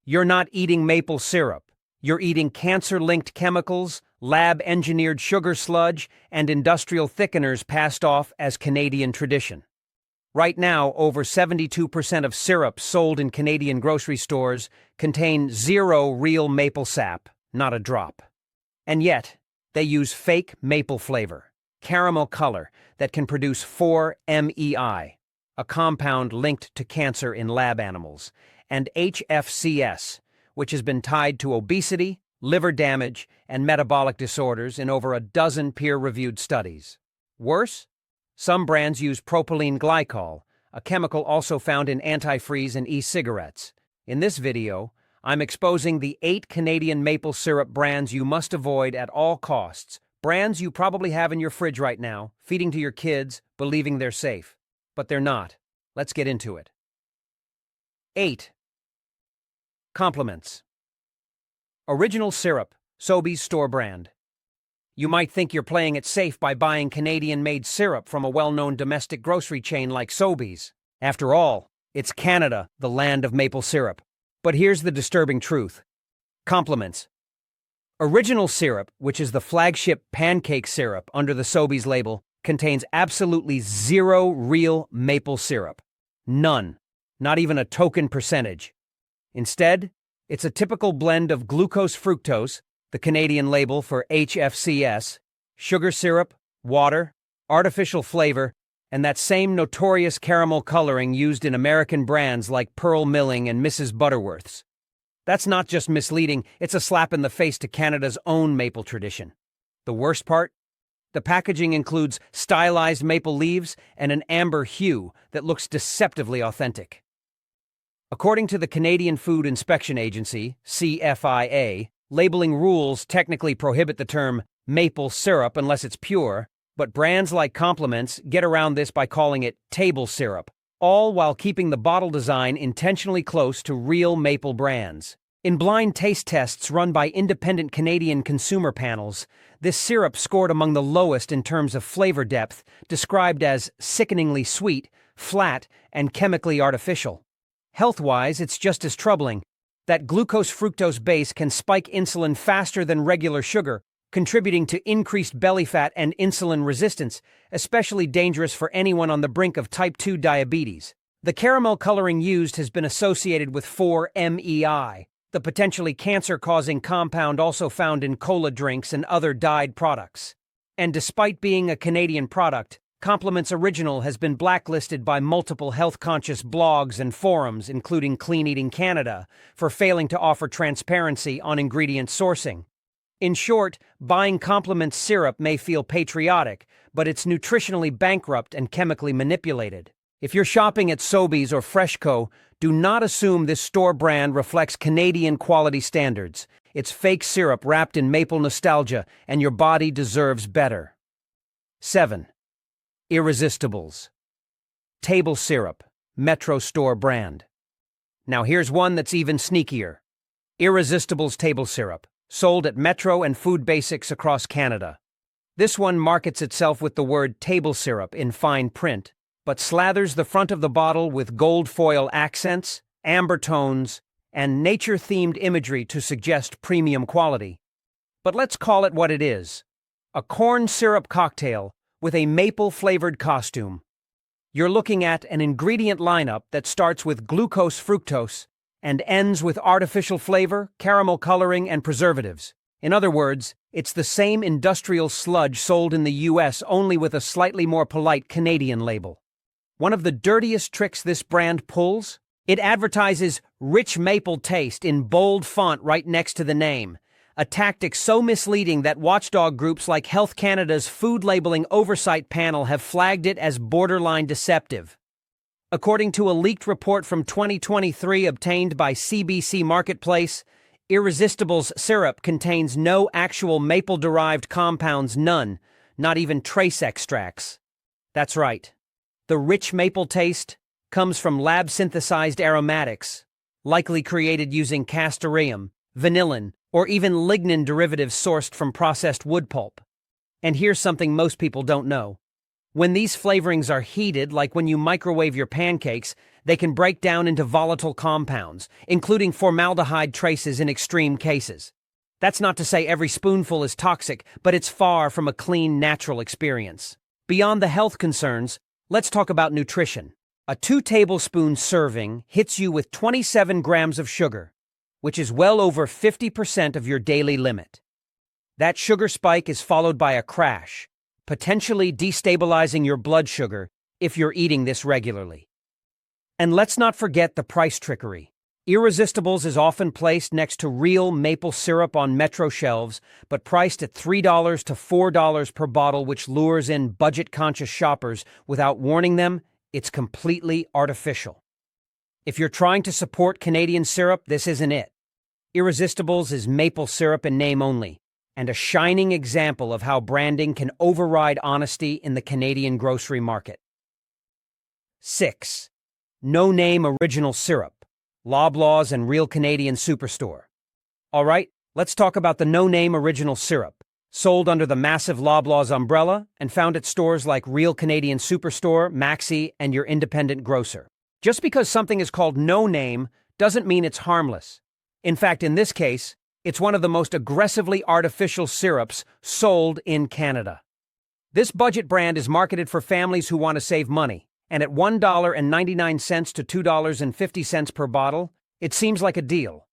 You're not eating maple syrup. You're eating cancer-linked chemicals, lab-engineered sugar sludge, and industrial thickeners passed off as Canadian tradition. Right now, over 72% of syrups sold in Canadian grocery stores contain zero real maple sap, not a drop. And yet, they use fake maple flavor, caramel color that can produce 4-MEI, a compound linked to cancer in lab animals, and HFCS, which has been tied to obesity, liver damage, and metabolic disorders in over a dozen peer-reviewed studies. Worse, some brands use propylene glycol, a chemical also found in antifreeze and e-cigarettes. In this video, I'm exposing the 8 Canadian maple syrup brands you must avoid at all costs, brands you probably have in your fridge right now, feeding to your kids, believing they're safe. But they're not. Let's get into it. 8. Compliments. Original syrup, Sobeys store brand. You might think you're playing it safe by buying Canadian-made syrup from a well-known domestic grocery chain like Sobeys. After all, it's Canada, the land of maple syrup. But here's the disturbing truth. Compliments. Original syrup, which is the flagship pancake syrup under the Sobeys label, contains absolutely zero real maple syrup. None. Not even a token percentage. Instead, it's a typical blend of glucose-fructose, the Canadian label for HFCS, sugar syrup, water, artificial flavor, and that same notorious caramel coloring used in American brands like Pearl Milling and Mrs. Butterworth's. That's not just misleading, it's a slap in the face to Canada's own maple tradition. The worst part? The packaging includes stylized maple leaves and an amber hue that looks deceptively authentic. According to the Canadian Food Inspection Agency, CFIA, labeling rules technically prohibit the term maple syrup unless it's pure, but brands like Compliments get around this by calling it table syrup, all while keeping the bottle design intentionally close to real maple brands. In blind taste tests run by independent Canadian consumer panels, this syrup scored among the lowest in terms of flavor depth, described as sickeningly sweet, flat, and chemically artificial. Health-wise, it's just as troubling. That glucose-fructose base can spike insulin faster than regular sugar, contributing to increased belly fat and insulin resistance, especially dangerous for anyone on the brink of type 2 diabetes. The caramel coloring used has been associated with 4-MEI, the potentially cancer-causing compound also found in cola drinks and other dyed products. And despite being a Canadian product, Compliments Original has been blacklisted by multiple health-conscious blogs and forums, including Clean Eating Canada, for failing to offer transparency on ingredient sourcing. In short, buying Compliments syrup may feel patriotic, but it's nutritionally bankrupt and chemically manipulated. If you're shopping at Sobeys or Freshco, do not assume this store brand reflects Canadian quality standards. It's fake syrup wrapped in maple nostalgia, and your body deserves better. 7. Irresistibles. Table syrup, Metro store brand. Now here's one that's even sneakier. Irresistibles table syrup, sold at Metro and Food Basics across Canada. This one markets itself with the word table syrup in fine print, but slathers the front of the bottle with gold foil accents, amber tones, and nature-themed imagery to suggest premium quality. But let's call it what it is. A corn syrup cocktail with a maple-flavored costume. You're looking at an ingredient lineup that starts with glucose-fructose and ends with artificial flavor, caramel coloring, and preservatives. In other words, it's the same industrial sludge sold in the US, only with a slightly more polite Canadian label. One of the dirtiest tricks this brand pulls? It advertises rich maple taste in bold font right next to the name, a tactic so misleading that watchdog groups like Health Canada's Food Labeling Oversight Panel have flagged it as borderline deceptive. According to a leaked report from 2023 obtained by CBC Marketplace, Irresistibles syrup contains no actual maple-derived compounds, none, not even trace extracts. That's right. The rich maple taste comes from lab-synthesized aromatics, likely created using castoreum, vanillin, or even lignin derivatives sourced from processed wood pulp. And here's something most people don't know. When these flavorings are heated, like when you microwave your pancakes, They can break down into volatile compounds, including formaldehyde traces in extreme cases. That's not to say every spoonful is toxic, but it's far from a clean, natural experience. Beyond the health concerns, let's talk about nutrition. A 2-tablespoon serving hits you with 27 grams of sugar, which is well over 50% of your daily limit. That sugar spike is followed by a crash, potentially destabilizing your blood sugar if you're eating this regularly. And let's not forget the price trickery. Irresistibles is often placed next to real maple syrup on metro shelves, but priced at $3 to $4 per bottle, which lures in budget-conscious shoppers without warning them it's completely artificial. If you're trying to support Canadian syrup, this isn't it. Irresistibles is maple syrup in name only, and a shining example of how branding can override honesty in the Canadian grocery market. 6. No-name original syrup. Loblaws and Real Canadian Superstore. All right, let's talk about the no-name original syrup, sold under the massive Loblaws umbrella and found at stores like Real Canadian Superstore, Maxi, and your independent grocer. Just because something is called no-name doesn't mean it's harmless. In fact, in this case, it's one of the most aggressively artificial syrups sold in Canada. This budget brand is marketed for families who want to save money, and at $1.99 to $2.50 per bottle, it seems like a deal.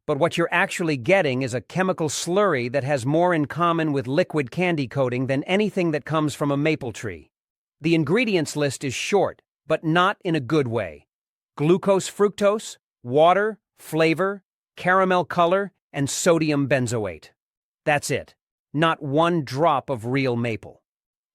But what you're actually getting is a chemical slurry that has more in common with liquid candy coating than anything that comes from a maple tree. The ingredients list is short, but not in a good way. Glucose fructose, water, flavor, caramel color, and sodium benzoate. That's it. Not one drop of real maple.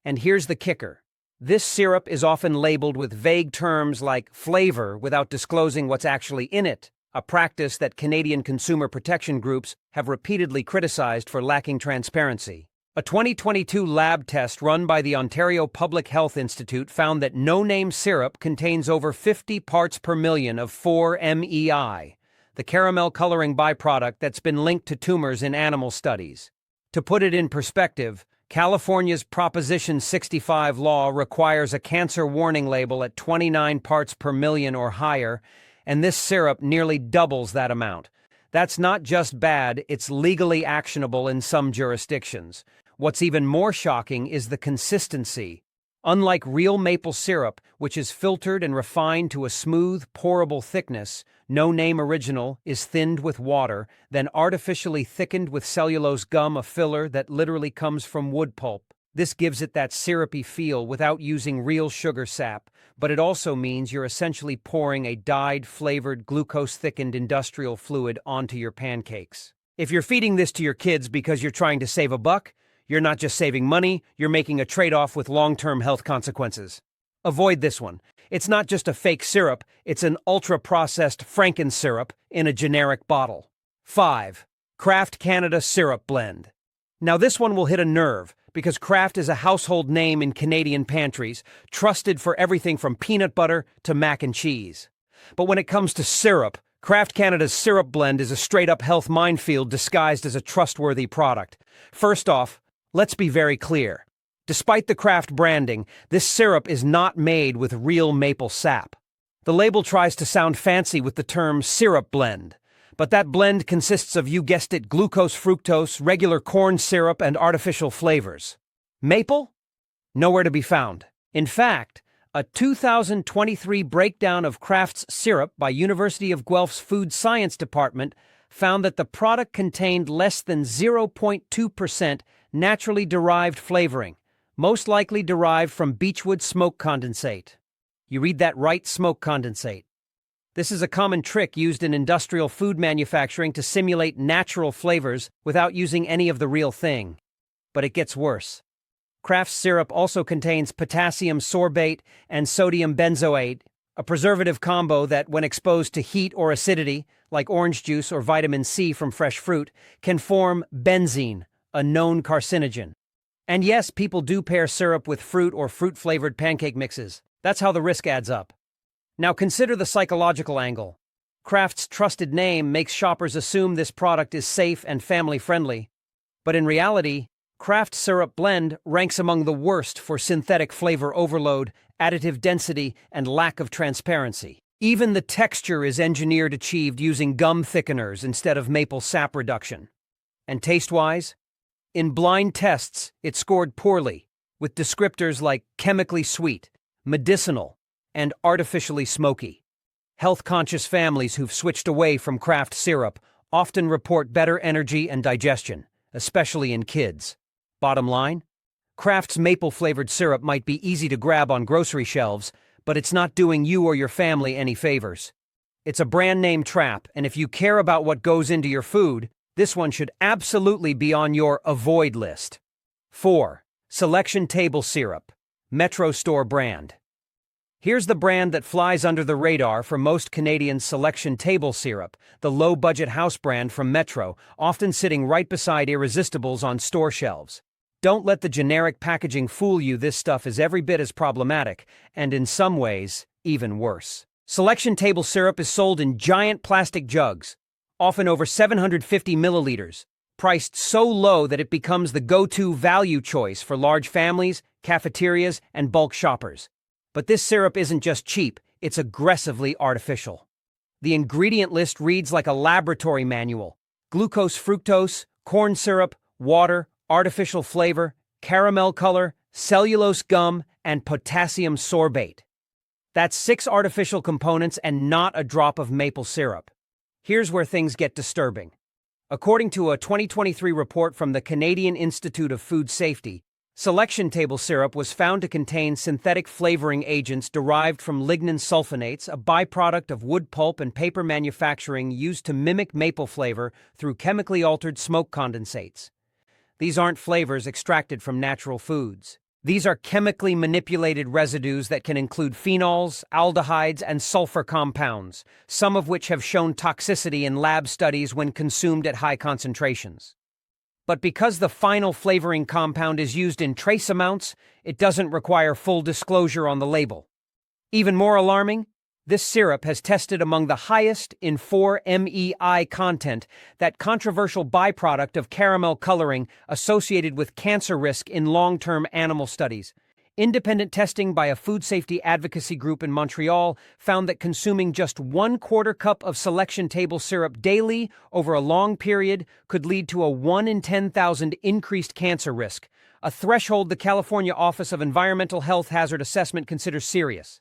And here's the kicker. This syrup is often labeled with vague terms like flavor without disclosing what's actually in it, a practice that Canadian consumer protection groups have repeatedly criticized for lacking transparency. A 2022 lab test run by the Ontario Public Health Institute found that no-name syrup contains over 50 parts per million of 4-MEI, the caramel coloring byproduct that's been linked to tumors in animal studies. To put it in perspective, California's Proposition 65 law requires a cancer warning label at 29 parts per million or higher, and this syrup nearly doubles that amount. That's not just bad, it's legally actionable in some jurisdictions. What's even more shocking is the consistency. Unlike real maple syrup, which is filtered and refined to a smooth, pourable thickness, no-name original is thinned with water, then artificially thickened with cellulose gum, a filler that literally comes from wood pulp. This gives it that syrupy feel without using real sugar sap, but it also means you're essentially pouring a dyed, flavored, glucose-thickened industrial fluid onto your pancakes. If you're feeding this to your kids because you're trying to save a buck, you're not just saving money, you're making a trade-off with long-term health consequences. Avoid this one. It's not just a fake syrup, it's an ultra-processed Franken syrup in a generic bottle. 5. Kraft Canada Syrup Blend. Now this one will hit a nerve, because Kraft is a household name in Canadian pantries, trusted for everything from peanut butter to mac and cheese. But when it comes to syrup, Kraft Canada's Syrup Blend is a straight-up health minefield disguised as a trustworthy product. First off, let's be very clear. Despite the Kraft branding, this syrup is not made with real maple sap. The label tries to sound fancy with the term syrup blend, but that blend consists of, you guessed it, glucose fructose, regular corn syrup, and artificial flavors. Maple? Nowhere to be found. In fact, a 2023 breakdown of Kraft's syrup by University of Guelph's Food Science Department found that the product contained less than 0.2% naturally derived flavoring, most likely derived from beechwood smoke condensate. You read that right, smoke condensate. This is a common trick used in industrial food manufacturing to simulate natural flavors without using any of the real thing. But it gets worse. Kraft's syrup also contains potassium sorbate and sodium benzoate, a preservative combo that, when exposed to heat or acidity, like orange juice or vitamin C from fresh fruit, can form benzene, a known carcinogen. And yes, people do pair syrup with fruit or fruit-flavored pancake mixes. That's how the risk adds up. Now consider the psychological angle. Kraft's trusted name makes shoppers assume this product is safe and family-friendly. But in reality, Kraft Syrup Blend ranks among the worst for synthetic flavor overload, additive density, and lack of transparency. Even the texture is engineered achieved using gum thickeners instead of maple sap reduction. And taste-wise? In blind tests, it scored poorly, with descriptors like chemically sweet, medicinal, and artificially smoky. Health-conscious families who've switched away from craft syrup often report better energy and digestion, especially in kids. Bottom line? Kraft's maple-flavored syrup might be easy to grab on grocery shelves, but it's not doing you or your family any favors. It's a brand name trap, and if you care about what goes into your food, this one should absolutely be on your avoid list. 4. Selection Table Syrup, Metro Store brand. Here's the brand that flies under the radar for most Canadians: Selection Table Syrup, the low-budget house brand from Metro, often sitting right beside Irresistibles on store shelves. Don't let the generic packaging fool you. This stuff is every bit as problematic, and in some ways, even worse. Selection Table Syrup is sold in giant plastic jugs, often over 750 milliliters, priced so low that it becomes the go-to value choice for large families, cafeterias, and bulk shoppers. But this syrup isn't just cheap, it's aggressively artificial. The ingredient list reads like a laboratory manual: glucose, fructose, corn syrup, water, artificial flavor, caramel color, cellulose gum, and potassium sorbate. That's 6 artificial components and not a drop of maple syrup. Here's where things get disturbing. According to a 2023 report from the Canadian Institute of Food Safety, Selection Table Syrup was found to contain synthetic flavoring agents derived from lignin sulfonates, a byproduct of wood pulp and paper manufacturing used to mimic maple flavor through chemically altered smoke condensates. These aren't flavors extracted from natural foods. These are chemically manipulated residues that can include phenols, aldehydes, and sulfur compounds, some of which have shown toxicity in lab studies when consumed at high concentrations. But because the final flavoring compound is used in trace amounts, it doesn't require full disclosure on the label. Even more alarming, this syrup has tested among the highest in 4-MEI content, that controversial byproduct of caramel coloring associated with cancer risk in long-term animal studies. Independent testing by a food safety advocacy group in Montreal found that consuming just 1/4 cup of Selection Table Syrup daily over a long period could lead to a 1 in 10,000 increased cancer risk, a threshold the California Office of Environmental Health Hazard Assessment considers serious.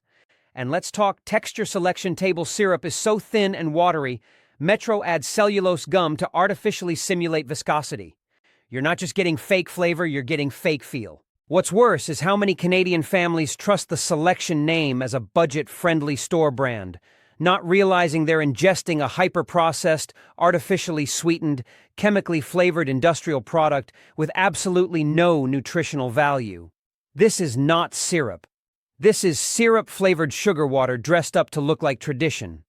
And let's talk texture. Selection Table Syrup is so thin and watery, Metro adds cellulose gum to artificially simulate viscosity. You're not just getting fake flavor, you're getting fake feel. What's worse is how many Canadian families trust the Selection name as a budget-friendly store brand, not realizing they're ingesting a hyper-processed, artificially sweetened, chemically flavored industrial product with absolutely no nutritional value. This is not syrup. This is syrup-flavored sugar water dressed up to look like tradition.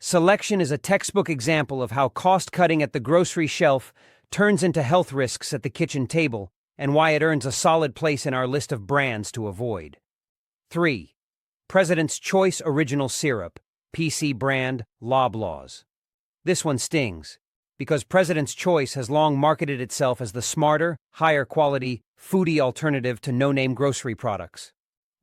Selection is a textbook example of how cost-cutting at the grocery shelf turns into health risks at the kitchen table, and why it earns a solid place in our list of brands to avoid. 3. President's Choice Original Syrup, PC brand, Loblaws. This one stings, because President's Choice has long marketed itself as the smarter, higher-quality, foodie alternative to no-name grocery products.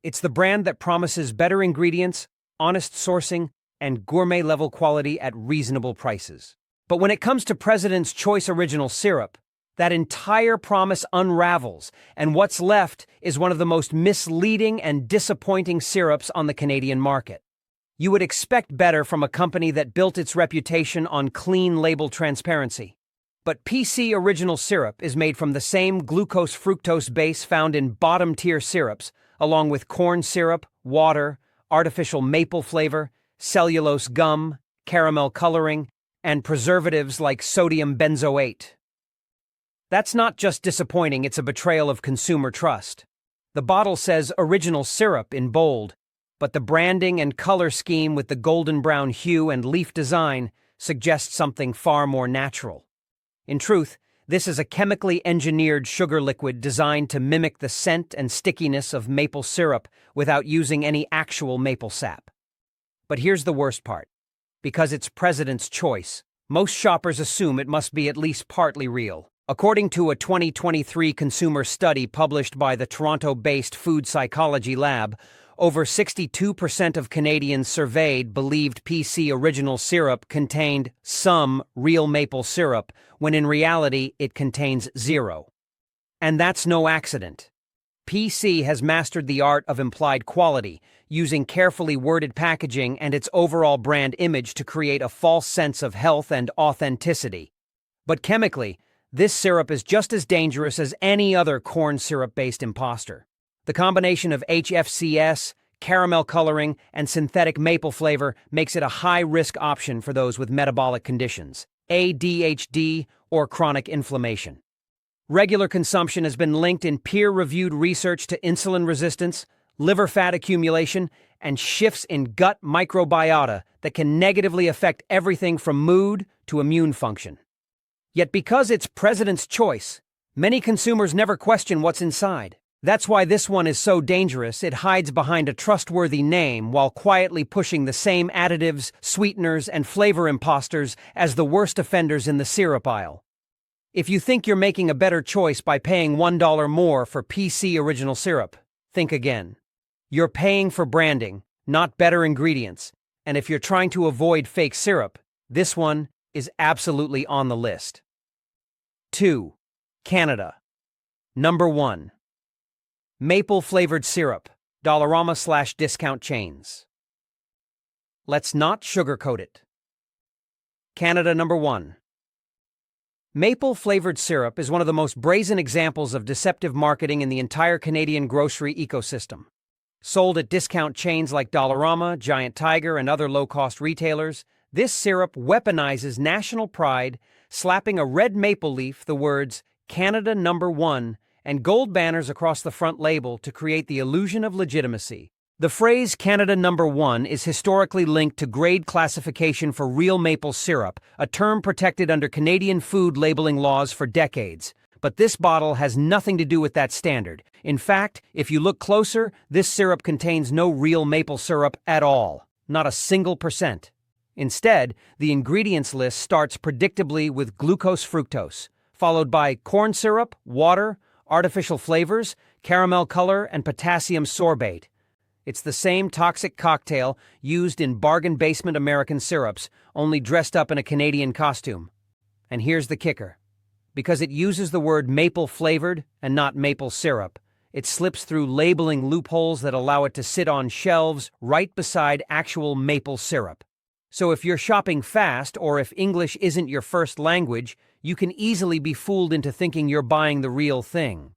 It's the brand that promises better ingredients, honest sourcing, and gourmet-level quality at reasonable prices. But when it comes to President's Choice Original Syrup, that entire promise unravels, and what's left is one of the most misleading and disappointing syrups on the Canadian market. You would expect better from a company that built its reputation on clean label transparency. But PC Original Syrup is made from the same glucose-fructose base found in bottom-tier syrups, along with corn syrup, water, artificial maple flavor, cellulose gum, caramel coloring, and preservatives like sodium benzoate. That's not just disappointing, it's a betrayal of consumer trust. The bottle says Original Syrup in bold, but the branding and color scheme with the golden brown hue and leaf design suggests something far more natural. In truth, this is a chemically engineered sugar liquid designed to mimic the scent and stickiness of maple syrup without using any actual maple sap. But here's the worst part. Because it's President's Choice, most shoppers assume it must be at least partly real. According to a 2023 consumer study published by the Toronto-based Food Psychology Lab, Over 62% of Canadians surveyed believed PC original syrup contained some real maple syrup, when in reality it contains zero. And that's no accident. PC has mastered the art of implied quality, using carefully worded packaging and its overall brand image to create a false sense of health and authenticity. But chemically, this syrup is just as dangerous as any other corn syrup-based imposter. The combination of HFCS, caramel coloring, and synthetic maple flavor makes it a high-risk option for those with metabolic conditions, ADHD, or chronic inflammation. Regular consumption has been linked in peer-reviewed research to insulin resistance, liver fat accumulation, and shifts in gut microbiota that can negatively affect everything from mood to immune function. Yet because it's president's choice, many consumers never question what's inside. That's why this one is so dangerous. It hides behind a trustworthy name while quietly pushing the same additives, sweeteners, and flavor imposters as the worst offenders in the syrup aisle. If you think you're making a better choice by paying $1 more for PC original syrup, think again. You're paying for branding, not better ingredients, and if you're trying to avoid fake syrup, this one is absolutely on the list. 2. Canada. Number 1. Maple-flavored syrup, Dollarama/discount chains. Let's not sugarcoat it. Canada number 1. Maple-flavored syrup is one of the most brazen examples of deceptive marketing in the entire Canadian grocery ecosystem. Sold at discount chains like Dollarama, Giant Tiger, and other low-cost retailers, this syrup weaponizes national pride, slapping a red maple leaf, the words Canada number 1, and gold banners across the front label to create the illusion of legitimacy. The phrase Canada number 1 is historically linked to grade classification for real maple syrup, a term protected under Canadian food labeling laws for decades. But this bottle has nothing to do with that standard. In fact, if you look closer, this syrup contains no real maple syrup at all, not a single %. Instead, the ingredients list starts predictably with glucose-fructose, followed by corn syrup, water, artificial flavors, caramel color, and potassium sorbate. It's the same toxic cocktail used in bargain basement American syrups, only dressed up in a Canadian costume. And here's the kicker. Because it uses the word maple-flavored and not maple syrup, it slips through labeling loopholes that allow it to sit on shelves right beside actual maple syrup. So if you're shopping fast or if English isn't your first language, you can easily be fooled into thinking you're buying the real thing.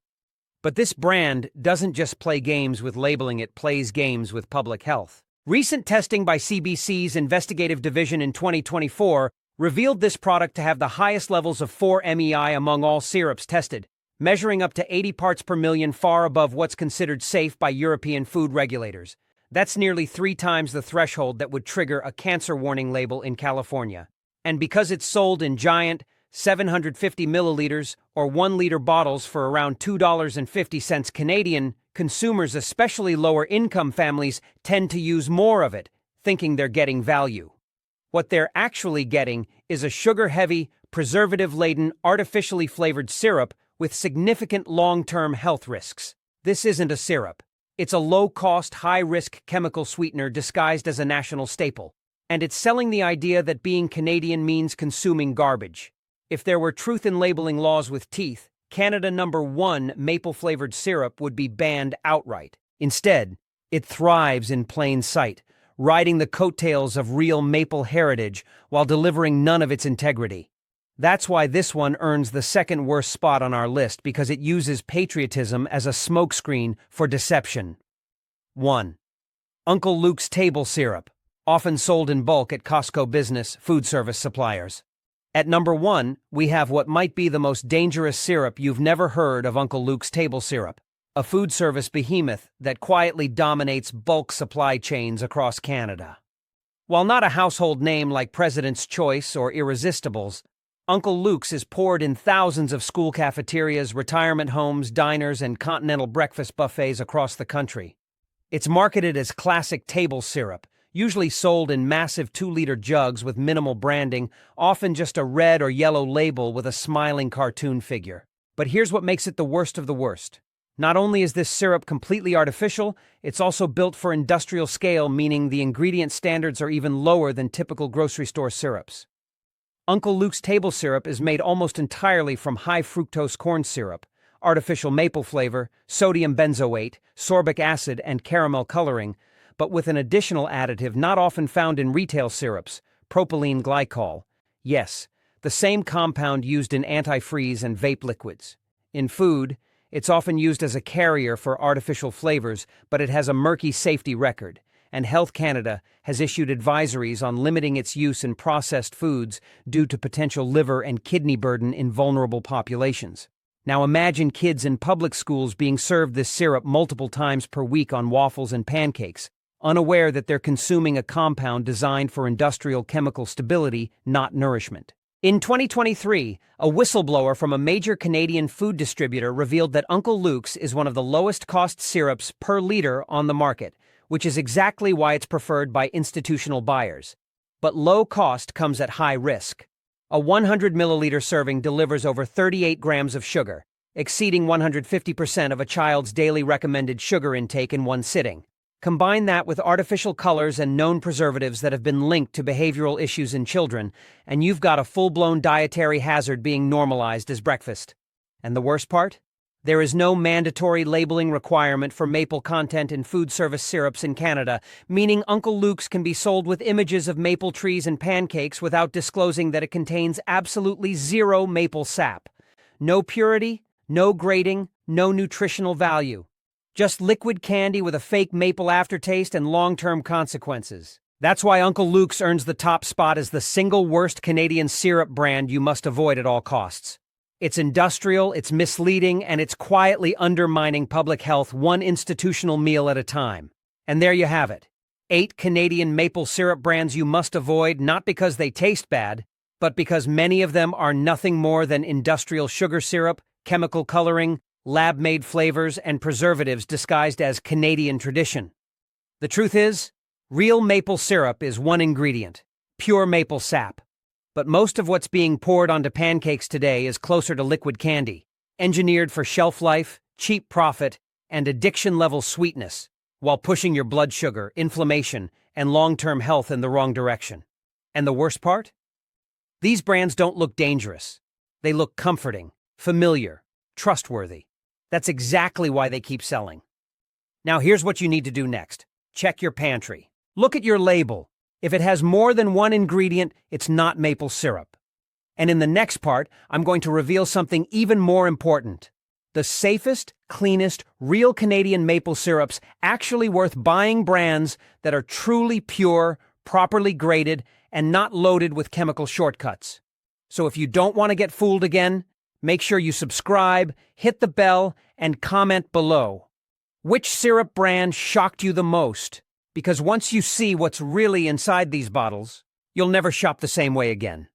But this brand doesn't just play games with labeling, it plays games with public health. Recent testing by CBC's investigative division in 2024 revealed this product to have the highest levels of 4-MEI among all syrups tested, measuring up to 80 parts per million, far above what's considered safe by European food regulators. That's nearly 3 times the threshold that would trigger a cancer warning label in California. And because it's sold in giant 750 milliliters or 1-liter bottles for around $2.50 Canadian, consumers, especially lower-income families, tend to use more of it, thinking they're getting value. What they're actually getting is a sugar-heavy, preservative-laden, artificially flavored syrup with significant long-term health risks. This isn't a syrup. It's a low-cost, high-risk chemical sweetener disguised as a national staple. And it's selling the idea that being Canadian means consuming garbage. If there were truth in labeling laws with teeth, Canada number 1 maple-flavored syrup would be banned outright. Instead, it thrives in plain sight, riding the coattails of real maple heritage while delivering none of its integrity. That's why this one earns the second worst spot on our list, because it uses patriotism as a smokescreen for deception. 1. Uncle Luke's table syrup, often sold in bulk at Costco business food service suppliers. At number 1, we have what might be the most dangerous syrup you've never heard of: Uncle Luke's table syrup, a food service behemoth that quietly dominates bulk supply chains across Canada. While not a household name like President's Choice or Irresistibles, Uncle Luke's is poured in thousands of school cafeterias, retirement homes, diners, and continental breakfast buffets across the country. It's marketed as classic table syrup, usually sold in massive 2-liter jugs with minimal branding, often just a red or yellow label with a smiling cartoon figure. But here's what makes it the worst of the worst. Not only is this syrup completely artificial, it's also built for industrial scale, meaning the ingredient standards are even lower than typical grocery store syrups. Uncle Luke's table syrup is made almost entirely from high fructose corn syrup, artificial maple flavor, sodium benzoate, sorbic acid, and caramel coloring, but with an additional additive not often found in retail syrups, propylene glycol. Yes, the same compound used in antifreeze and vape liquids. In food, it's often used as a carrier for artificial flavors, but it has a murky safety record, and Health Canada has issued advisories on limiting its use in processed foods due to potential liver and kidney burden in vulnerable populations. Now imagine kids in public schools being served this syrup multiple times per week on waffles and pancakes, unaware that they're consuming a compound designed for industrial chemical stability, not nourishment. In 2023, a whistleblower from a major Canadian food distributor revealed that Uncle Luke's is one of the lowest-cost syrups per liter on the market, which is exactly why it's preferred by institutional buyers. But low cost comes at high risk. A 100-milliliter serving delivers over 38 grams of sugar, exceeding 150% of a child's daily recommended sugar intake in one sitting. Combine that with artificial colors and known preservatives that have been linked to behavioral issues in children, and you've got a full-blown dietary hazard being normalized as breakfast. And the worst part? There is no mandatory labeling requirement for maple content in food service syrups in Canada, meaning Uncle Luke's can be sold with images of maple trees and pancakes without disclosing that it contains absolutely zero maple sap. No purity, no grading, no nutritional value. Just liquid candy with a fake maple aftertaste and long-term consequences. That's why Uncle Luke's earns the top spot as the single worst Canadian syrup brand you must avoid at all costs. It's industrial, it's misleading, and it's quietly undermining public health one institutional meal at a time. And there you have it. 8 Canadian maple syrup brands you must avoid, not because they taste bad, but because many of them are nothing more than industrial sugar syrup, chemical coloring, lab-made flavors, and preservatives disguised as Canadian tradition. The truth is, real maple syrup is one ingredient, pure maple sap. But most of what's being poured onto pancakes today is closer to liquid candy, engineered for shelf life, cheap profit, and addiction-level sweetness, while pushing your blood sugar, inflammation, and long-term health in the wrong direction. And the worst part? These brands don't look dangerous. They look comforting, familiar, trustworthy. That's exactly why they keep selling. Now here's what you need to do next. Check your pantry. Look at your label. If it has more than one ingredient, it's not maple syrup. And in the next part, I'm going to reveal something even more important. The safest, cleanest, real Canadian maple syrups actually worth buying brands that are truly pure, properly graded, and not loaded with chemical shortcuts. So if you don't want to get fooled again, make sure you subscribe, hit the bell, and comment below. Which syrup brand shocked you the most? Because once you see what's really inside these bottles, you'll never shop the same way again.